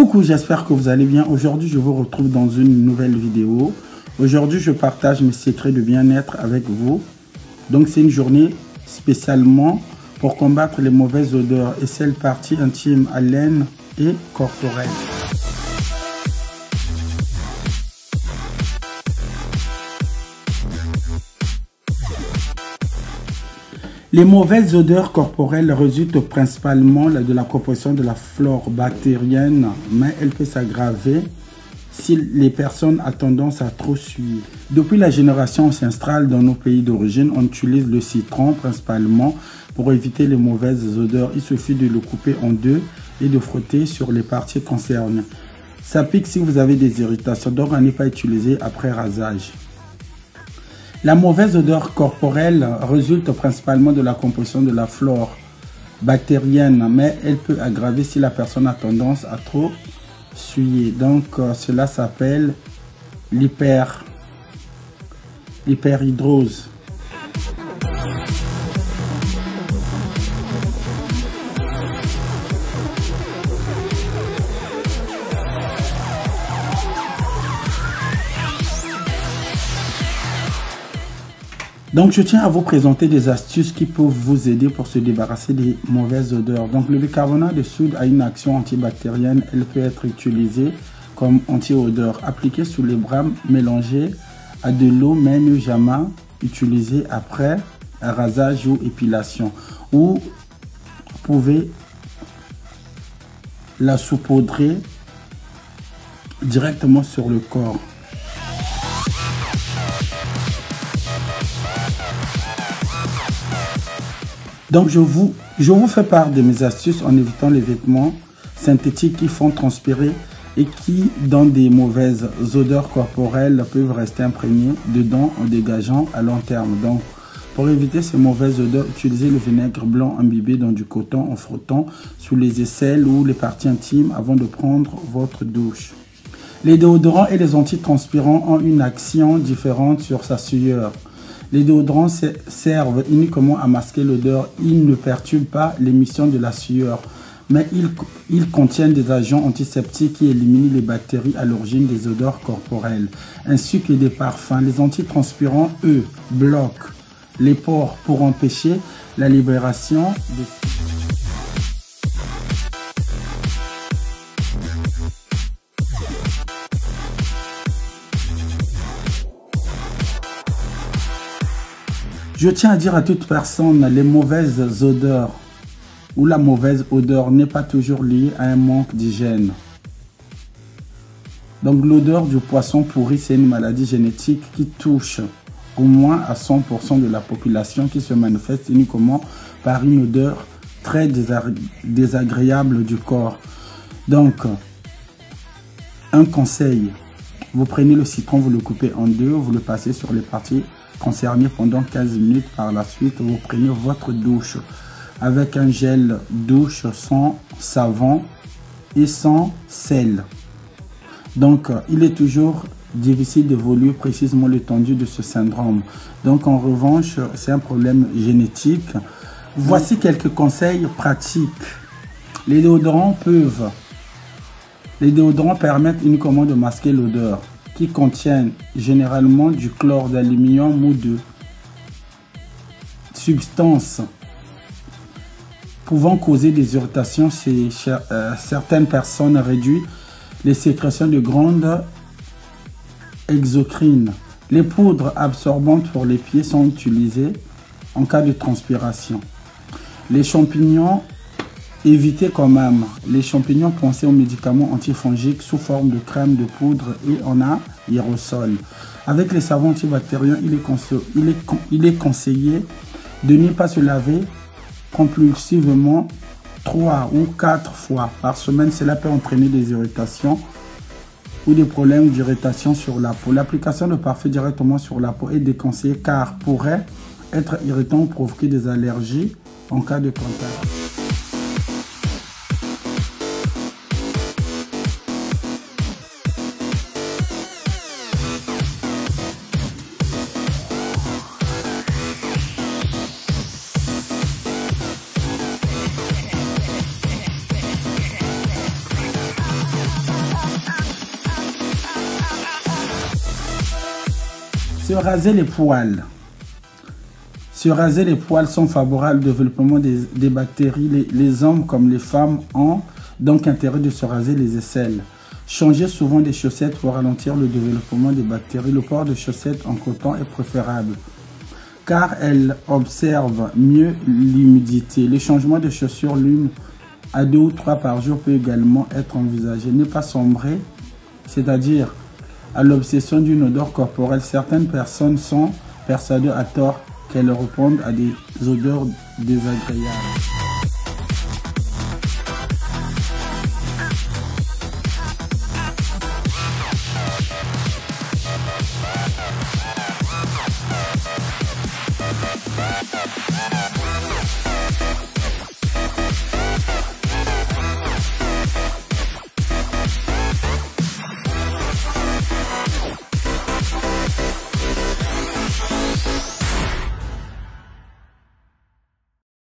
Coucou, j'espère que vous allez bien. Aujourd'hui, je vous retrouve dans une nouvelle vidéo. Aujourd'hui, je partage mes secrets de bien-être avec vous. Donc, c'est une journée spécialement pour combattre les mauvaises odeurs et celles parties intimes, haleines et corporelles. Les mauvaises odeurs corporelles résultent principalement de la composition de la flore bactérienne, mais elle peut s'aggraver si les personnes ont tendance à trop suer. Depuis la génération ancestrale dans nos pays d'origine, on utilise le citron principalement pour éviter les mauvaises odeurs. Il suffit de le couper en deux et de frotter sur les parties concernées. Ça pique si vous avez des irritations, donc à ne pas utiliser après rasage. La mauvaise odeur corporelle résulte principalement de la composition de la flore bactérienne, mais elle peut aggraver si la personne a tendance à trop suer. Donc cela s'appelle l'hyperhidrose. Donc, je tiens à vous présenter des astuces qui peuvent vous aider pour se débarrasser des mauvaises odeurs. Donc, le bicarbonate de soude a une action antibactérienne. Elle peut être utilisée comme anti-odeur. Appliquée sous les bras, mélangée à de l'eau, mais ne jamais utilisée après un rasage ou épilation. Ou vous pouvez la saupoudrer directement sur le corps. Donc, je vous fais part de mes astuces en évitant les vêtements synthétiques qui font transpirer et qui, dans des mauvaises odeurs corporelles, peuvent rester imprégnés dedans en dégageant à long terme. Donc, pour éviter ces mauvaises odeurs, utilisez le vinaigre blanc imbibé dans du coton en frottant sous les aisselles ou les parties intimes avant de prendre votre douche. Les déodorants et les antitranspirants ont une action différente sur sa sueur. Les déodorants servent uniquement à masquer l'odeur. Ils ne perturbent pas l'émission de la sueur, mais ils contiennent des agents antiseptiques qui éliminent les bactéries à l'origine des odeurs corporelles, ainsi que des parfums. Les antitranspirants, eux, bloquent les pores pour empêcher la libération de... Je tiens à dire à toute personne, les mauvaises odeurs ou la mauvaise odeur n'est pas toujours liée à un manque d'hygiène. Donc l'odeur du poisson pourri, c'est une maladie génétique qui touche au moins à 100% de la population, qui se manifeste uniquement par une odeur très désagréable du corps. Donc, un conseil, vous prenez le citron, vous le coupez en deux, vous le passez sur les parties concerné pendant 15 minutes. Par la suite, vous prenez votre douche avec un gel douche sans savon et sans sel. Donc, il est toujours difficile d'évoluer précisément l'étendue de ce syndrome. Donc, en revanche, c'est un problème génétique. Voici quelques conseils pratiques. Les déodorants permettent uniquement de masquer l'odeur, qui contiennent généralement du chlore d'aluminium ou de substances pouvant causer des irritations chez certaines personnes, réduit les sécrétions de grandes exocrines. Les poudres absorbantes pour les pieds sont utilisées en cas de transpiration. Les champignons, évitez quand même. Les champignons, pensez aux médicaments antifongiques sous forme de crème, de poudre et en aérosol. Avec les savons antibactériens, il est conseillé de ne pas se laver compulsivement 3 ou 4 fois par semaine. Cela peut entraîner des irritations ou des problèmes d'irritation sur la peau. L'application de parfum directement sur la peau est déconseillée car pourrait être irritant ou provoquer des allergies en cas de contact. Se raser les poils. Se raser les poils sont favorables au développement des bactéries. Les hommes comme les femmes ont donc intérêt de se raser les aisselles. Changer souvent des chaussettes pour ralentir le développement des bactéries. Le port de chaussettes en coton est préférable car elles observent mieux l'humidité. Le changement de chaussures l'une à 2 ou 3 par jour peut également être envisagé. Ne pas sombrer, c'est-à-dire à l'obsession d'une odeur corporelle. Certaines personnes sont persuadées à tort qu'elles répondent à des odeurs désagréables.